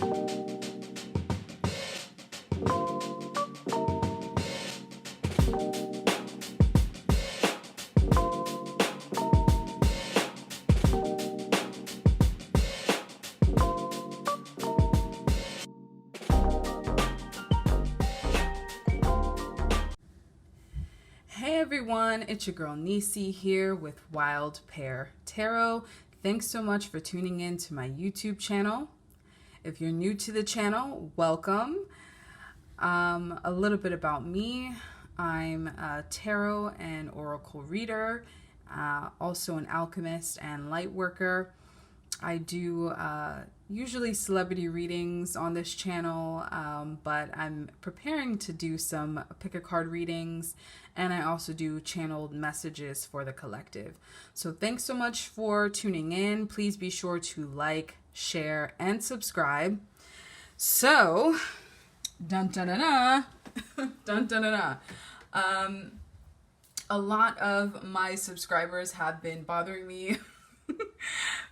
Hey everyone, it's your girl Nisi here with Wild Pear Tarot. Thanks so much for tuning in to my YouTube channel. If you're new to the channel, welcome. A little bit about me. I'm a tarot and oracle reader, also an alchemist and light worker. I do usually celebrity readings on this channel, but I'm preparing to do some pick a card readings, and I also do channeled messages for the collective. So thanks so much for tuning in. Please be sure to like, share, and subscribe. So, dun dun dun dun, dun dun dun dun. A lot of my subscribers have been bothering me,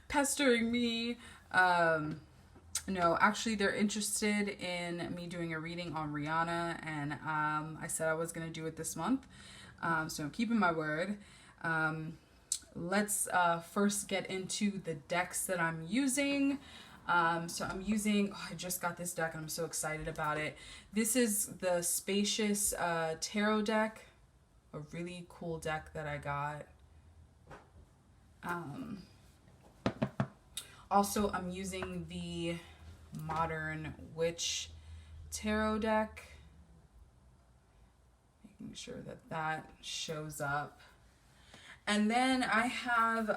pestering me. No, actually they're interested in me doing a reading on Rihanna, and I said I was going to do it this month. So I'm keeping my word. Let's first get into the decks that I'm using. So I'm using, I just got this deck and I'm so excited about it. This is the Spacious Tarot deck, a really cool deck that I got. Also, I'm using the Modern Witch Tarot deck, making sure that that shows up. And then I have,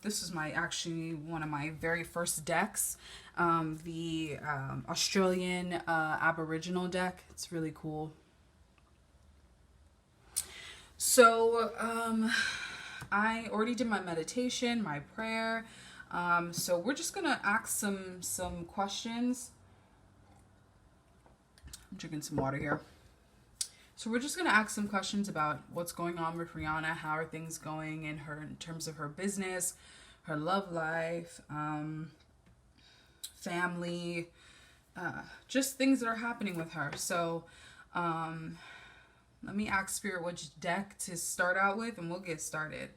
this is actually one of my very first decks, the Australian Aboriginal deck. It's really cool. So I already did my meditation, my prayer. So we're just gonna ask some questions. I'm drinking some water here. So we're just gonna ask some questions about what's going on with Rihanna, how are things going in terms of her business, her love life, family, just things that are happening with her. So let me ask Spirit which deck to start out with, and we'll get started.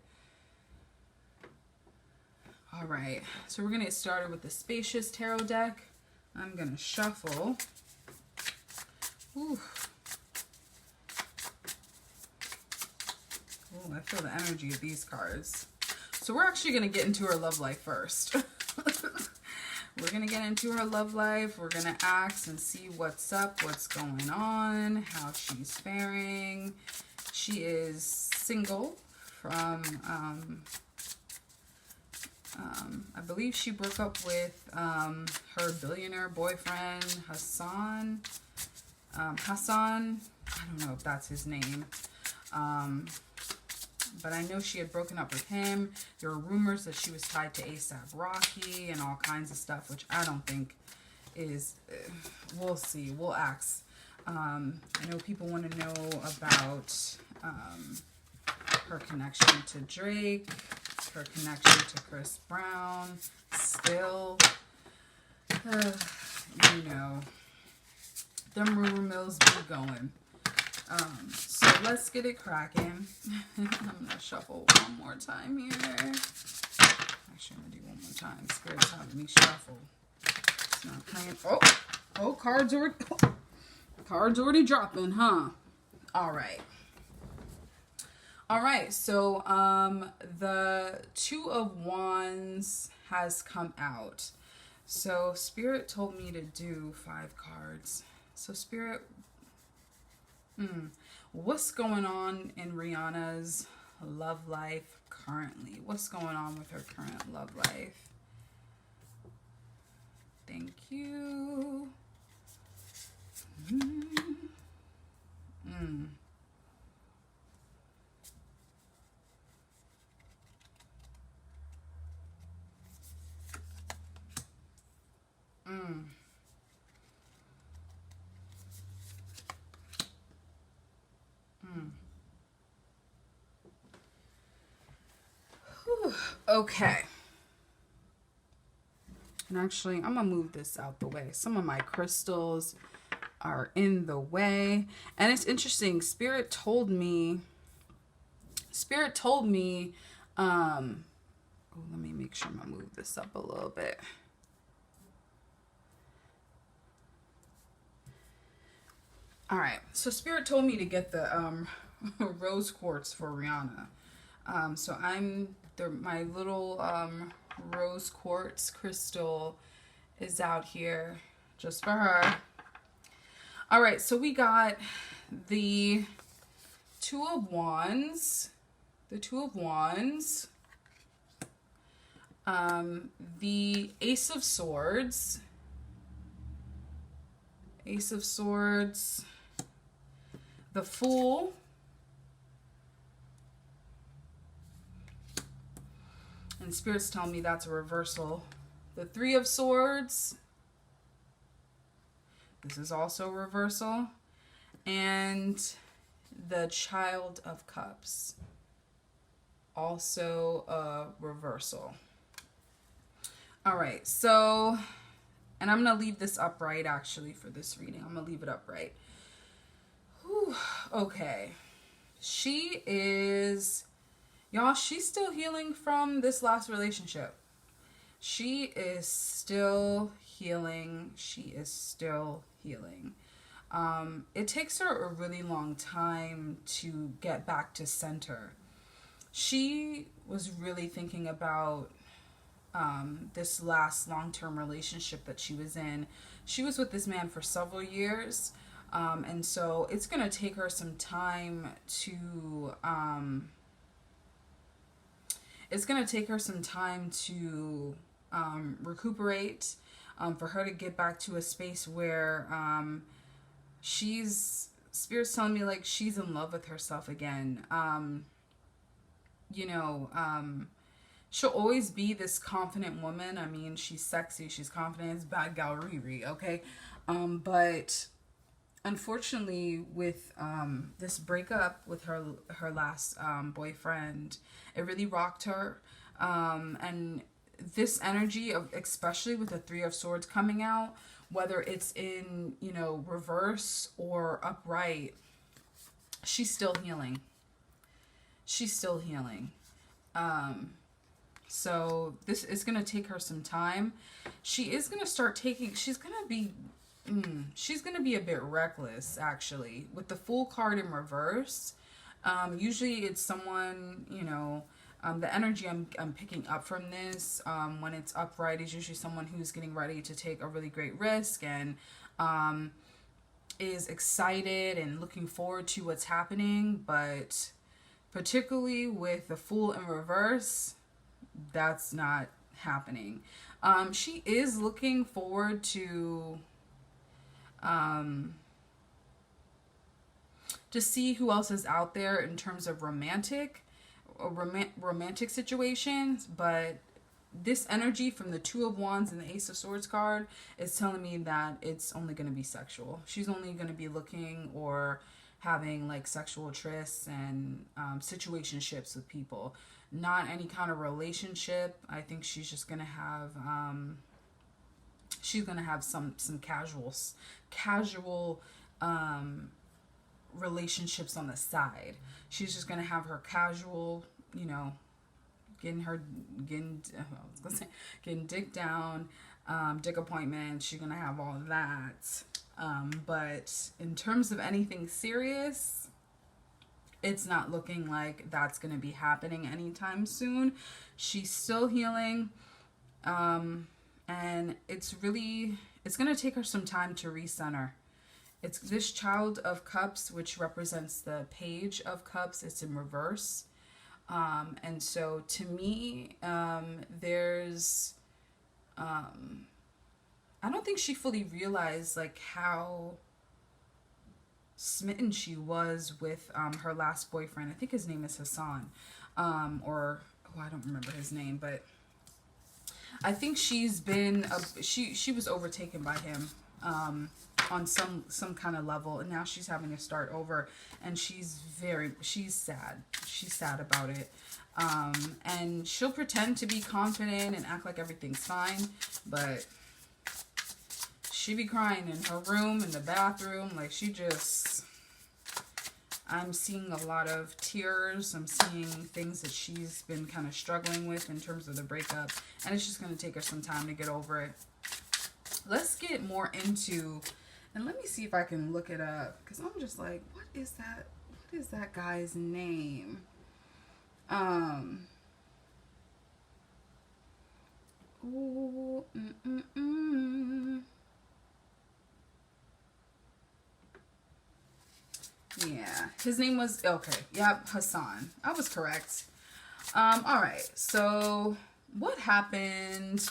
All right, so we're gonna get started with the Spacious Tarot deck. I'm gonna shuffle. Ooh. Ooh, I feel the energy of these cards. So we're actually gonna get into her love life first. We're gonna get into her love life. We're gonna ask and see what's up, what's going on, how she's faring. She is single from, I believe she broke up with her billionaire boyfriend, Hassan. Hassan, I don't know if that's his name. But I know she had broken up with him. There were rumors that she was tied to A$AP Rocky and all kinds of stuff, which I don't think is, we'll see, we'll ask. I know people want to know about her connection to Drake, her connection to Chris Brown, still, you know, them rumor mills be going. So let's get it cracking. I'm gonna shuffle one more time here. Actually, I'm gonna do one more time. Spirit's having me shuffle. It's not playing. Oh, cards already dropping, huh? All right. All right, so the Two of Wands has come out. So Spirit told me to do 5 cards. So Spirit, what's going on in Rihanna's love life currently? What's going on with her current love life? Thank you. Okay. And actually, I'm going to move this out the way. Some of my crystals are in the way. And it's interesting. Spirit told me, oh, let me make sure I'm going to move this up a little bit. All right. So Spirit told me to get the rose quartz for Rihanna. So my little rose quartz crystal is out here just for her. All right, so we got the Two of Wands, the Ace of Swords, the Fool, and Spirit's telling me that's a reversal. The Three of Swords, this is also a reversal, and the Child of Cups, also a reversal. All right, so, and I'm going to leave this upright actually for this reading. I'm going to leave it upright. Whew, okay. She is, y'all, she's still healing from this last relationship. She is still healing. It takes her a really long time to get back to center. She was really thinking about this last long-term relationship that she was in. She was with this man for several years, and so it's going to take her some time to recuperate, for her to get back to a space where Spirit's telling me like she's in love with herself again. She'll always be this confident woman. I mean, she's sexy, she's confident, it's BADGALRIRI, okay? But unfortunately with this breakup with her last boyfriend, it really rocked her. And this energy of, especially with the Three of Swords coming out, whether it's in, reverse or upright, she's still healing. So this is going to take her some time. She is going to start taking, she's going to be a bit reckless, actually. With the Fool card in reverse, usually it's someone, the energy I'm picking up from this, when it's upright, is usually someone who's getting ready to take a really great risk and is excited and looking forward to what's happening. But particularly with the Fool in reverse, that's not happening. She is looking forward to see who else is out there in terms of romantic situations, but this energy from the Two of Wands and the Ace of Swords card is telling me that it's only going to be sexual. She's only going to be looking or having like sexual trysts and situationships with people, not any kind of relationship. I think she's just going to have some casual relationships on the side. She's just going to have her casual, getting dick down, dick appointments. She's going to have all of that. But in terms of anything serious, it's not looking like that's going to be happening anytime soon. She's still healing. And it's going to take her some time to recenter. It's this Child of Cups, which represents the Page of Cups. It's in reverse. And so to me, there's, I don't think she fully realized like how smitten she was with her last boyfriend. I think his name is Hassan, I don't remember his name, but I think she's been she was overtaken by him on some kind of level, and now she's having to start over, and she's sad. She's sad about it. And she'll pretend to be confident and act like everything's fine, but she be crying in her room, in the bathroom, like she just, I'm seeing a lot of tears. I'm seeing things that she's been kind of struggling with in terms of the breakup, and it's just going to take her some time to get over it. Let's get more into, and let me see if I can look it up, because I'm just like, what is that guy's name? Ooh, Yeah, his name was, okay, yep, Hassan. I was correct. All right, so what happened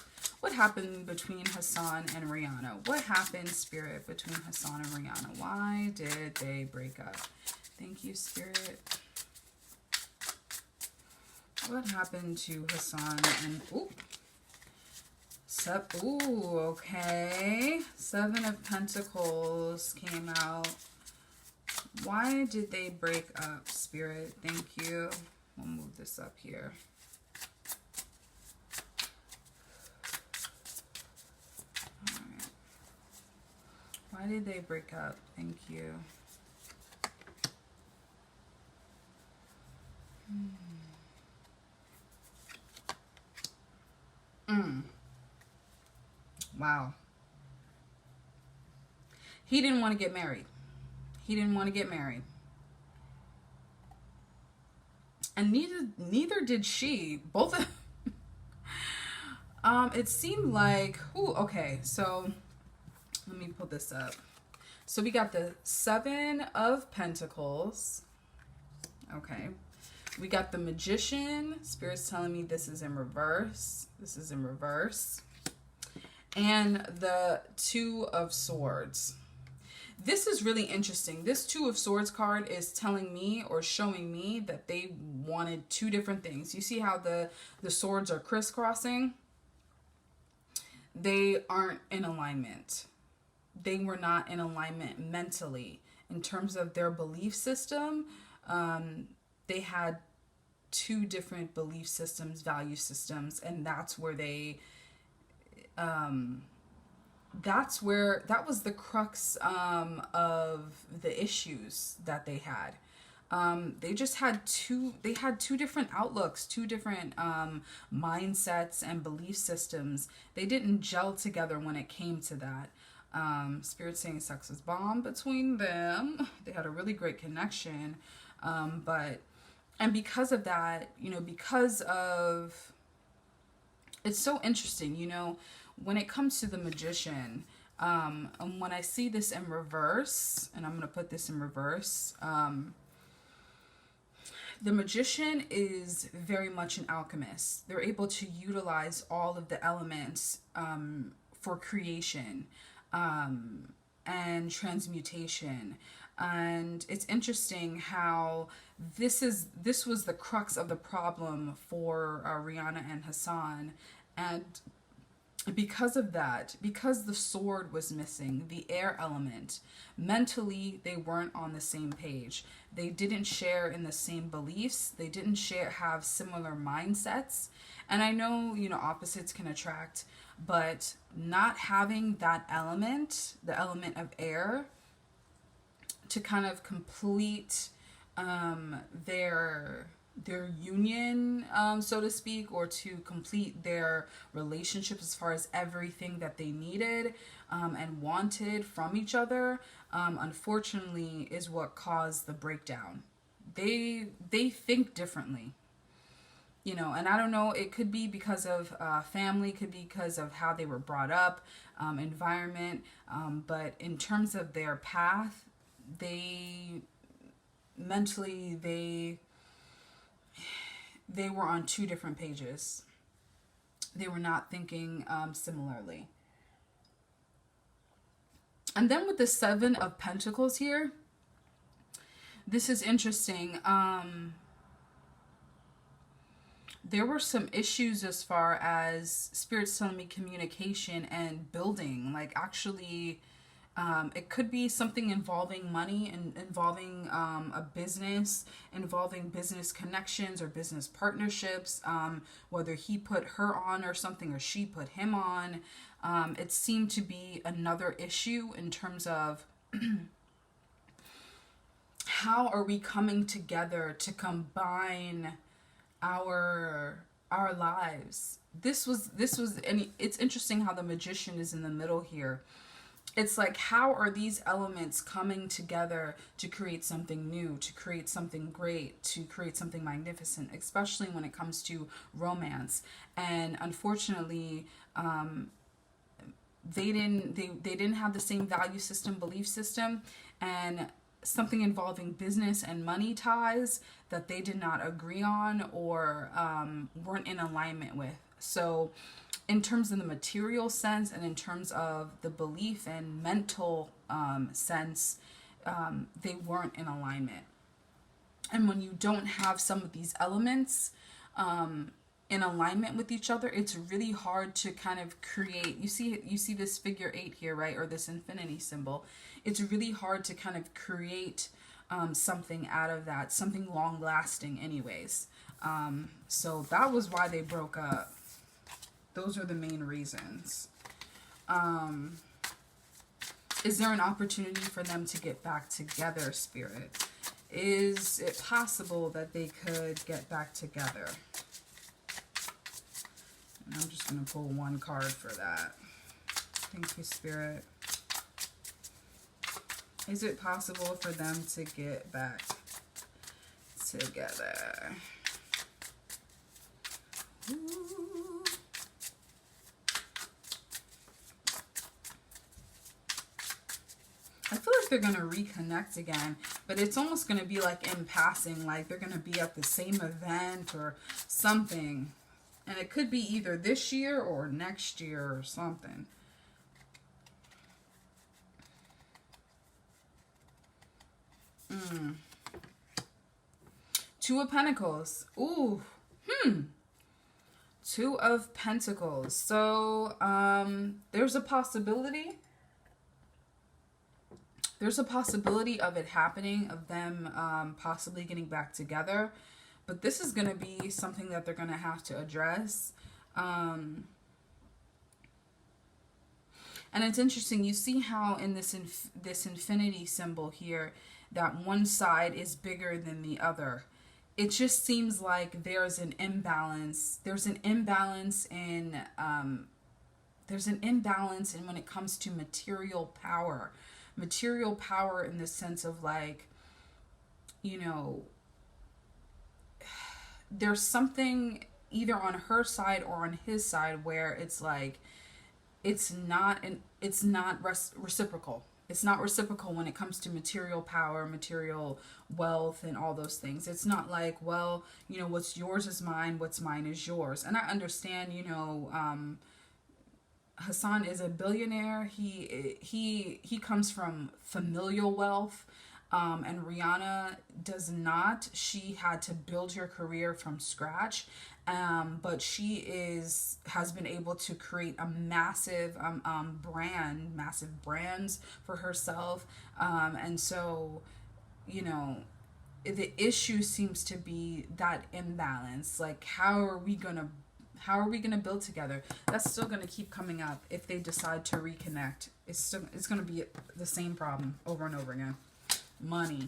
between Hassan and Rihanna? What happened, Spirit, between Hassan and Rihanna? Why did they break up? Thank you, Spirit. What happened to Hassan and, okay. 7 of Pentacles came out. Why did they break up, Spirit? Thank you. We'll move this up here. All right. Why did they break up? Thank you. Wow. He didn't want to get married. He didn't want to get married. And neither did she. Both of it seemed like, okay, so let me pull this up. So we got the 7 of Pentacles. Okay. We got the Magician. Spirit's telling me this is in reverse. This is in reverse. And the 2 of Swords. This is really interesting. This 2 of Swords card is telling me, or showing me, that they wanted 2 different things. You see how the swords are crisscrossing? They aren't in alignment. They were not in alignment mentally. In terms of their belief system, they had 2 different belief systems, value systems, and that's where they... that was the crux of the issues that they had. They just had two different outlooks, 2 different mindsets and belief systems. They didn't gel together when it came to that. Spirit saying sex was bomb between them. They had a really great connection. And because of that, because of, it's so interesting, when it comes to the Magician, and when I see this in reverse, and I'm going to put this in reverse, the Magician is very much an alchemist. They're able to utilize all of the elements for creation and transmutation. And it's interesting how this was the crux of the problem for Rihanna and Hassan. And because of that, because the sword was missing, the air element, mentally they weren't on the same page. They didn't share in the same beliefs. They didn't have similar mindsets. And I know, opposites can attract, but not having that element, the element of air, to kind of complete their union, so to speak, or to complete their relationship as far as everything that they needed and wanted from each other, unfortunately, is what caused the breakdown. They think differently, and I don't know, it could be because of family, could be because of how they were brought up, environment, but in terms of their path, mentally, they were on 2 different pages. They were not thinking similarly. And then with the 7 of Pentacles here, this is interesting. There were some issues as far as Spirit's telling me communication and building, like actually It could be something involving money and involving a business, involving business connections or business partnerships, whether he put her on or something or she put him on. It seemed to be another issue in terms of how are we coming together to combine our lives. This was and it's interesting how the Magician is in the middle here. It's like, how are these elements coming together to create something new, to create something great, to create something magnificent, especially when it comes to romance. And unfortunately, they didn't have the same value system, belief system, and something involving business and money ties that they did not agree on or weren't in alignment with. So in terms of the material sense and in terms of the belief and mental sense, they weren't in alignment. And when you don't have some of these elements in alignment with each other, it's really hard to kind of create. You see this figure 8 here, right? Or this infinity symbol. It's really hard to kind of create something out of that, something long lasting anyways. So that was why they broke up. Those are the main reasons. Is there an opportunity for them to get back together, Spirit? Is it possible that they could get back together? And I'm just going to pull one card for that. Thank you, Spirit. Is it possible for them to get back together? Ooh. I feel like they're going to reconnect again, but it's almost going to be like in passing, like they're going to be at the same event or something. And it could be either this year or next year or something. Two of Pentacles. Ooh. Two of Pentacles. So, there's a possibility. There's a possibility of it happening, of them possibly getting back together. But this is going to be something that they're going to have to address. And it's interesting. You see how in this infinity symbol here, that one side is bigger than the other. It just seems like there's an imbalance. There's an imbalance in when it comes to material power. Material power in the sense of like, you know, there's something either on her side or on his side where it's like it's not reciprocal. It's not reciprocal when it comes to material power, material wealth, and all those things. It's not like, well, you know, what's yours is mine, what's mine is yours. And I understand, you know, Hassan is a billionaire. He comes from familial wealth. And Rihanna does not. She had to build her career from scratch. But she has been able to create a massive massive brands for herself. And so, you know, the issue seems to be that imbalance. Like, how are we gonna build together? That's still gonna keep coming up if they decide to reconnect. It's gonna be the same problem over and over again. Money,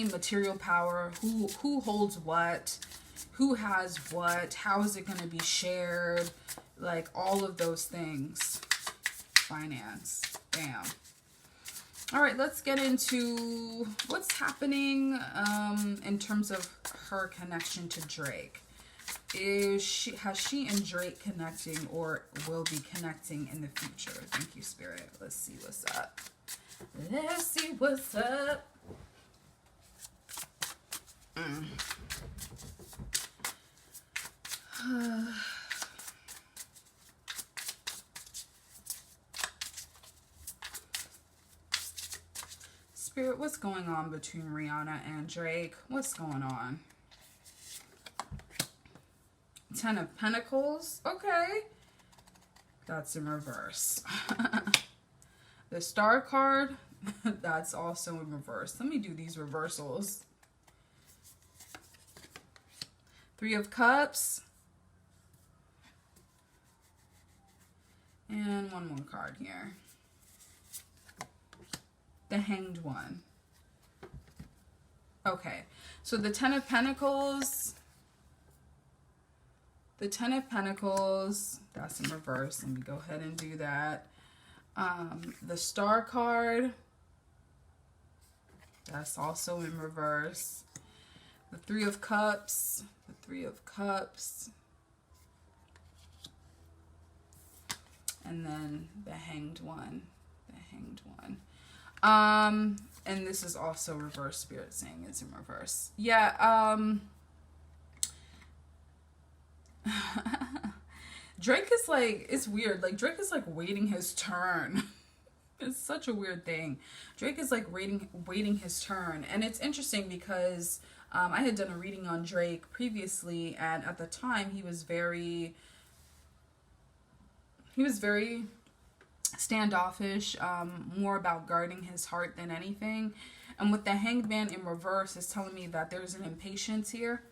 material power, who holds what, who has what, how is it going to be shared, like all of those things. Finance. Bam. All right, let's get into what's happening in terms of her connection to Drake. Has she and Drake connecting or will be connecting in the future? Thank you, Spirit. Let's see what's up. Let's see what's up. Spirit, what's going on between Rihanna and Drake? What's going on? 10 of Pentacles. Okay. That's in reverse. The Star card, that's also in reverse. Let me do these reversals. Three of Cups. And one more card here. The Hanged One. Okay, so the Ten of Pentacles. The Ten of Pentacles, that's in reverse. Let me go ahead and do that. The Star card, that's also in reverse. The Three of Cups, the Three of Cups. And then the Hanged One, the Hanged One. And this is also reverse, Spirit saying it's in reverse. Yeah, Drake is like, it's weird. Like, Drake is like waiting his turn. It's such a weird thing. Drake is like waiting his turn. And it's interesting because I had done a reading on Drake previously, and at the time he was very standoffish, more about guarding his heart than anything. And with the Hanged Man in reverse is telling me that there's an impatience here.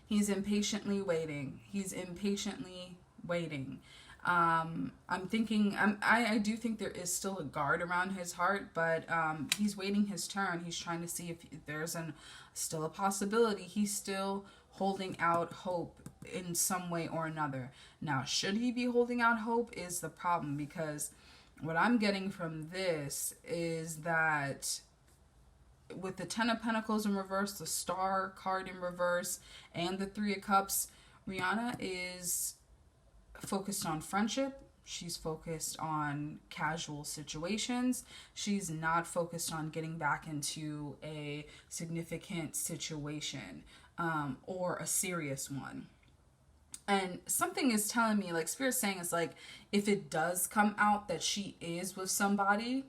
He's impatiently waiting. He's impatiently waiting. I'm thinking, I do think there is still a guard around his heart, but he's waiting his turn. He's trying to see if there's still a possibility. He's still holding out hope in some way or another. Now, should he be holding out hope is the problem, because what I'm getting from this is that with the Ten of Pentacles in reverse, the Star card in reverse, and the Three of Cups, Rihanna is focused on friendship. She's focused on casual situations. She's not focused on getting back into a significant situation or a serious one. And something is telling me, like Spirit's saying, it's like, if it does come out that she is with somebody,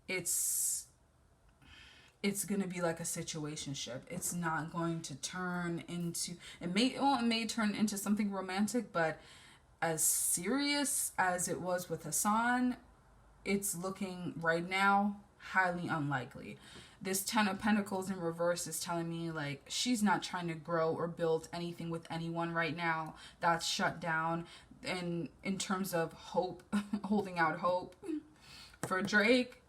it's going to be like a situationship. It's not going to turn into, it may turn into something romantic, but as serious as it was with Hassan, it's looking right now highly unlikely. This Ten of Pentacles in reverse is telling me like she's not trying to grow or build anything with anyone right now. That's shut down. And in terms of hope, holding out hope for Drake,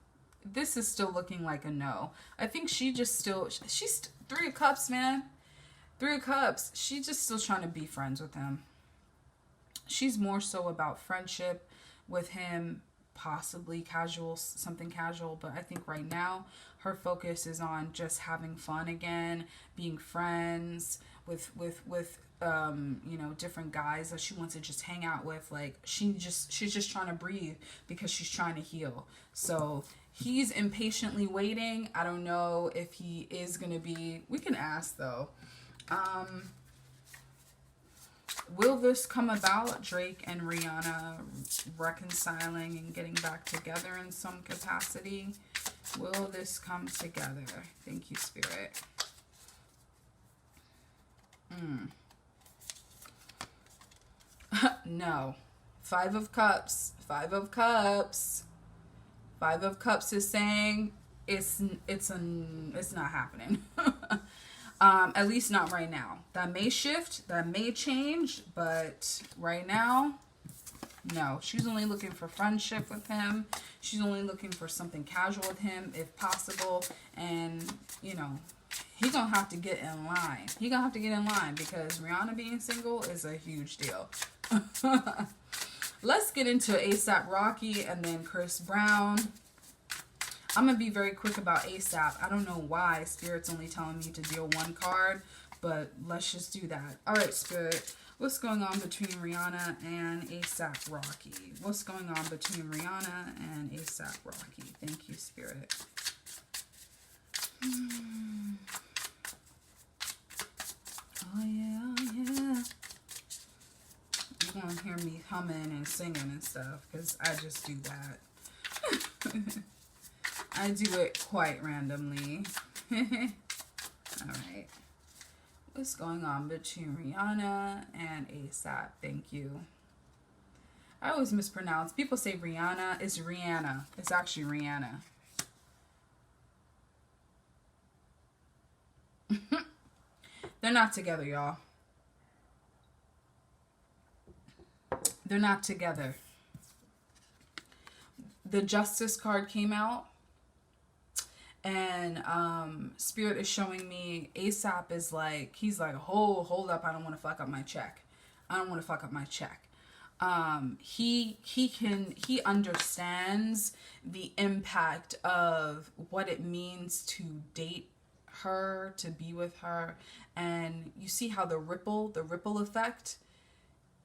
this is still looking like a no. I think she's Three of Cups, man. Three of Cups. She's just still trying to be friends with him. She's more so about friendship with him, possibly casual, something casual, but I think right now her focus is on just having fun again, being friends with you know, different guys that she wants to just hang out with. Like she's just trying to breathe because she's trying to heal. So he's impatiently waiting. I don't know if he is going to be, we can ask though. Will this come about? Drake and Rihanna reconciling and getting back together in some capacity? Will this come together? Thank you, Spirit. No. Five of Cups. Five of Cups. Five of Cups is saying it's not happening. At least not right now. That may shift, that may change, but right now, no. She's only looking for friendship with him. She's only looking for something casual with him, if possible. And, you know, he's gonna have to get in line. He's gonna have to get in line because Rihanna being single is a huge deal. Let's get into ASAP Rocky and then Chris Brown. I'm going to be very quick about ASAP. I don't know why Spirit's only telling me to deal one card, but let's just do that. All right, Spirit. What's going on between Rihanna and ASAP Rocky? What's going on between Rihanna and ASAP Rocky? Thank you, Spirit. Oh, yeah, oh, yeah. You're going to hear me humming and singing and stuff because I just do that. I do it quite randomly. Alright. What's going on between Rihanna and ASAP? Thank you. I always mispronounce. People say Rihanna. It's Rihanna. It's actually Rihanna. They're not together, y'all. They're not together. The Justice card came out, and Spirit is showing me ASAP is like, he's like, hold up, I don't want to fuck up my check. I don't want to fuck up my check. He understands the impact of what it means to date her, to be with her, and you see how the ripple effect,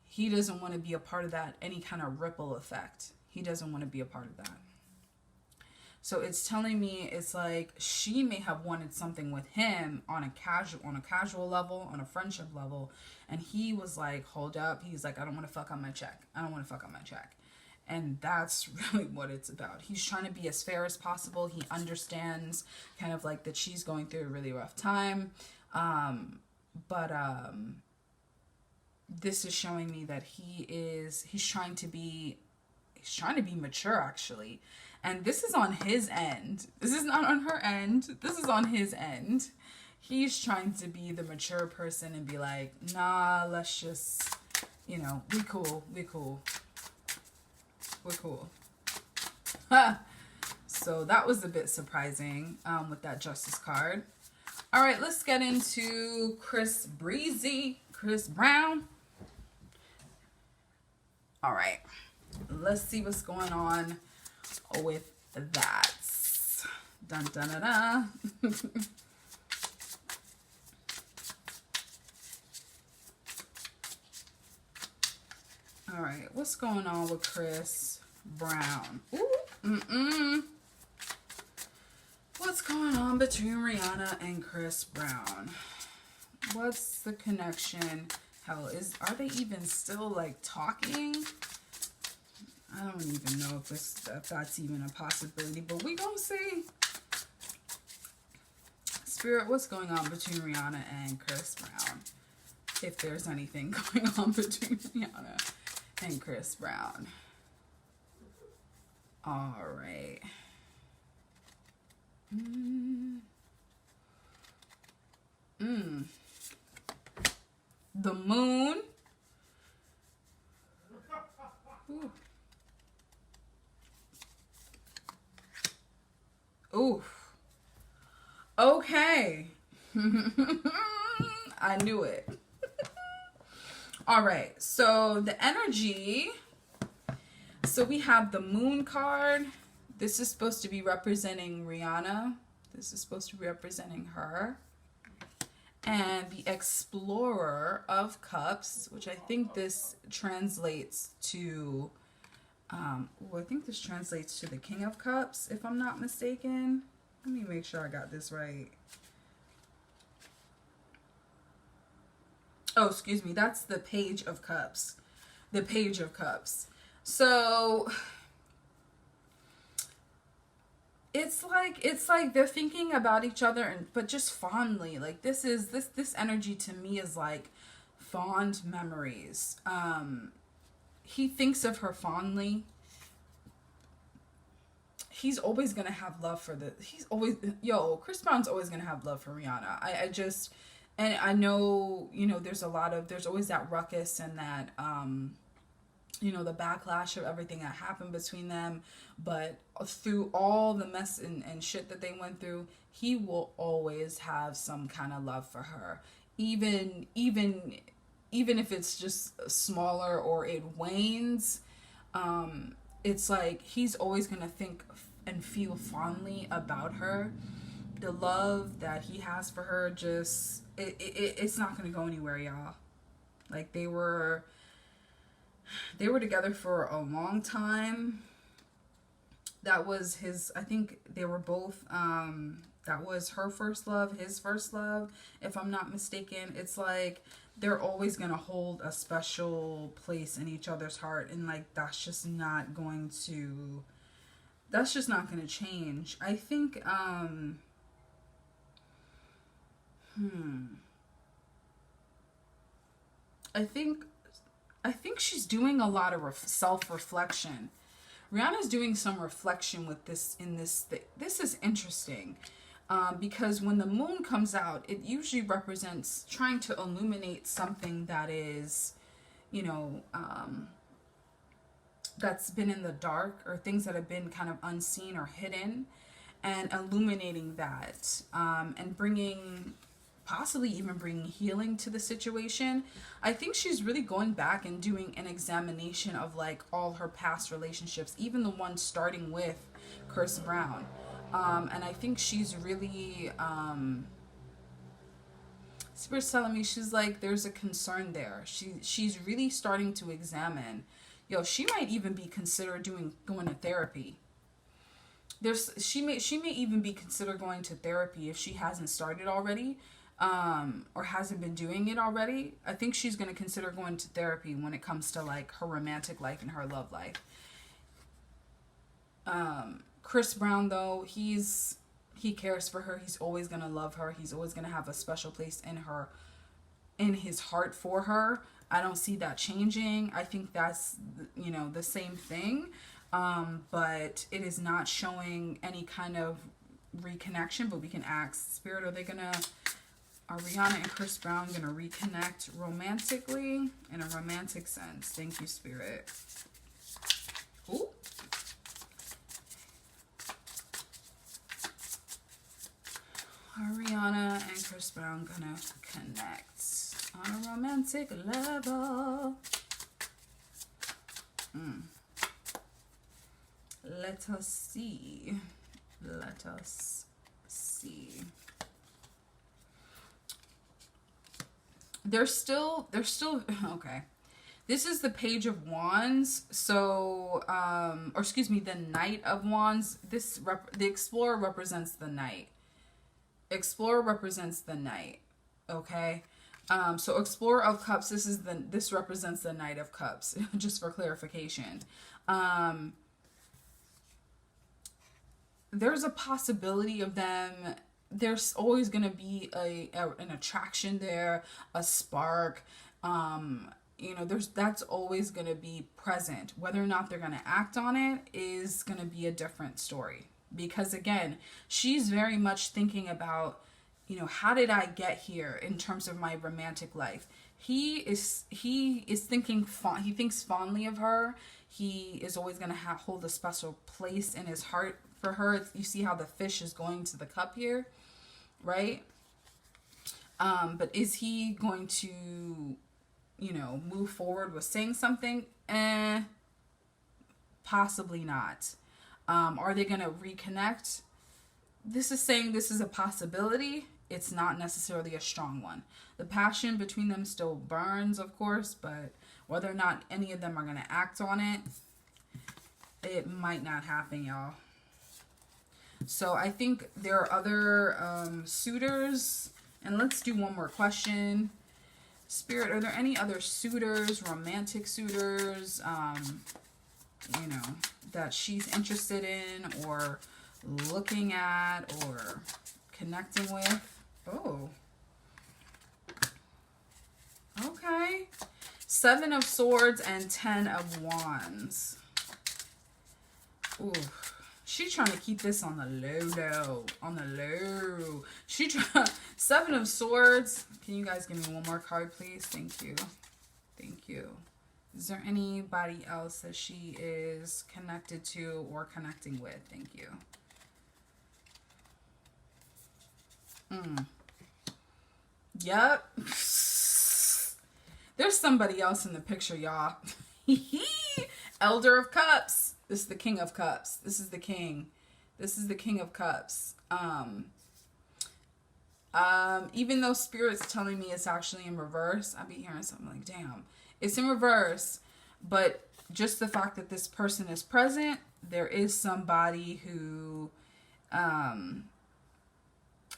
he doesn't want to be a part of that, any kind of ripple effect. He doesn't want to be a part of that. So it's telling me, it's like she may have wanted something with him on a casual level, on a friendship level, and he was like, hold up. He's like, I don't want to fuck on my check. I don't want to fuck on my check. And that's really what it's about. He's trying to be as fair as possible. He understands kind of like that she's going through a really rough time. This is showing me that he's trying to be mature, actually. And this is on his end. This is not on her end. This is on his end. He's trying to be the mature person and be like, nah, let's just, you know, we cool. We're cool. So that was a bit surprising with that Justice card. All right, let's get into Chris Brown. All right, let's see what's going on with that. Dun dun dun dun. All right, what's going on with Chris Brown? Ooh, What's going on between Rihanna and Chris Brown? What's the connection? Hell, are they even still like talking? I don't even know if that's even a possibility, but we gonna see. Spirit, what's going on between Rihanna and Chris Brown? If there's anything going on between Rihanna and Chris Brown. All right. The moon. Ooh. Oof. Okay. I knew it. All right. So the energy. So we have the moon card. This is supposed to be representing Rihanna. This is supposed to be representing her. And the Explorer of Cups, which I think this translates to, I think this translates to the King of Cups, if I'm not mistaken. Let me make sure I got this right. Oh, excuse me. That's the Page of Cups. The Page of Cups. So it's like they're thinking about each other, but just fondly. Like this energy to me is like fond memories. He thinks of her fondly. He's always gonna have love for Chris Brown's always gonna have love for Rihanna. And I know, you know, there's always that ruckus and that, you know, the backlash of everything that happened between them. But through all the mess and shit that they went through, he will always have some kind of love for her. Even if it's just smaller or it wanes, it's like he's always going to think and feel fondly about her. The love that he has for her, just, it's not going to go anywhere, y'all. Like, they were together for a long time. That was I think they were both, that was her first love, his first love, if I'm not mistaken. It's like they're always going to hold a special place in each other's heart. And like, that's just not going to change. I think, I think I think she's doing a lot of self-reflection. Rihanna's doing some reflection with this in this. This is interesting because when the moon comes out, it usually represents trying to illuminate something that is, you know, that's been in the dark, or things that have been kind of unseen or hidden, and illuminating that, and bringing, possibly even bringing healing to the situation. I think she's really going back and doing an examination of like all her past relationships, even the one starting with Chris Brown. And I think she's really, Spirit's telling me, she's like, there's a concern there. She's really starting to examine. Yo, she might even be considered going to therapy. She may even be considered going to therapy if she hasn't started already, or hasn't been doing it already. I think she's going to consider going to therapy when it comes to like her romantic life and her love life. Chris Brown, though, he cares for her. He's always going to love her. He's always going to have a special place in his heart for her. I don't see that changing. I think that's, you know, the same thing. But it is not showing any kind of reconnection. But we can ask Spirit, are Rihanna and Chris Brown going to reconnect romantically, in a romantic sense? Thank you, Spirit. Ooh. Are Rihanna and Chris Brown going to connect on a romantic level? Let us see. Let us see. They're still okay. This is the Page of Wands. So, or excuse me, the Knight of Wands. The Explorer represents the Knight. Explorer represents the Knight. Okay. So Explorer of Cups, this represents the Knight of Cups, just for clarification. There's a possibility of them. There's always going to be an attraction there, a spark. You know, that's always going to be present. Whether or not they're going to act on it is going to be a different story. Because again, she's very much thinking about, you know, how did I get here in terms of my romantic life? He is thinking, he thinks fondly of her. He is always going to hold a special place in his heart for her. You see how the fish is going to the cup here, right? But is he going to, you know, move forward with saying something? Possibly not. Are they going to reconnect? This is saying this is a possibility. It's not necessarily a strong one. The passion between them still burns, of course, but whether or not any of them are going to act on it, it might not happen, y'all. So I think there are other suitors. And let's do one more question. Spirit, are there any other suitors, romantic suitors, you know, that she's interested in or looking at or connecting with? Oh. Okay. 7 of Swords and 10 of Wands. Ooh. She's trying to keep this on the low. On the low. 7 of Swords. Can you guys give me one more card, please? Thank you. Thank you. Is there anybody else that she is connected to or connecting with? Thank you. Yep. There's somebody else in the picture, y'all. Elder of Cups. This is the King of Cups. This is the King. This is the King of Cups. Even though Spirit's telling me it's actually in reverse, I'll be hearing something like, damn. It's in reverse, but just the fact that this person is present, there is somebody who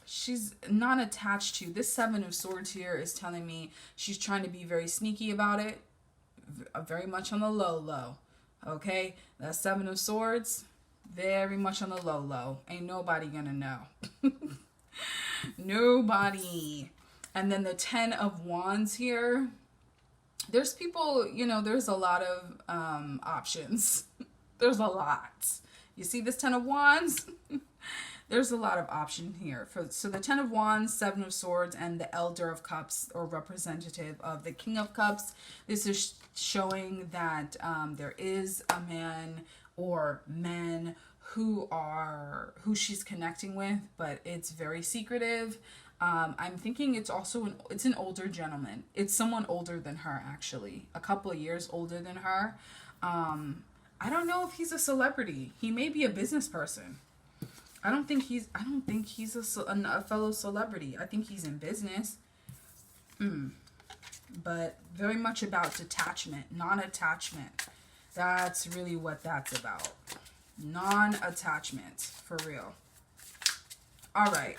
she's not attached to. This 7 of Swords here is telling me she's trying to be very sneaky about it, very much on the low. Okay, that 7 of Swords, very much on the low. Ain't nobody gonna know. Nobody. And then the 10 of Wands here. there's people, you know, there's a lot of options. There's a lot. You see this 10 of Wands? There's a lot of option here. So the 10 of Wands, 7 of Swords, and the Elder of Cups, or representative of the King of Cups. This is showing that there is a man or men who she's connecting with, but it's very secretive. I'm thinking it's also it's an older gentleman. It's someone older than her, actually. A couple of years older than her. I don't know if he's a celebrity. He may be a business person. I don't think he's a fellow celebrity. I think he's in business. But very much about detachment, non-attachment. That's really what that's about. Non-attachment, for real. All right.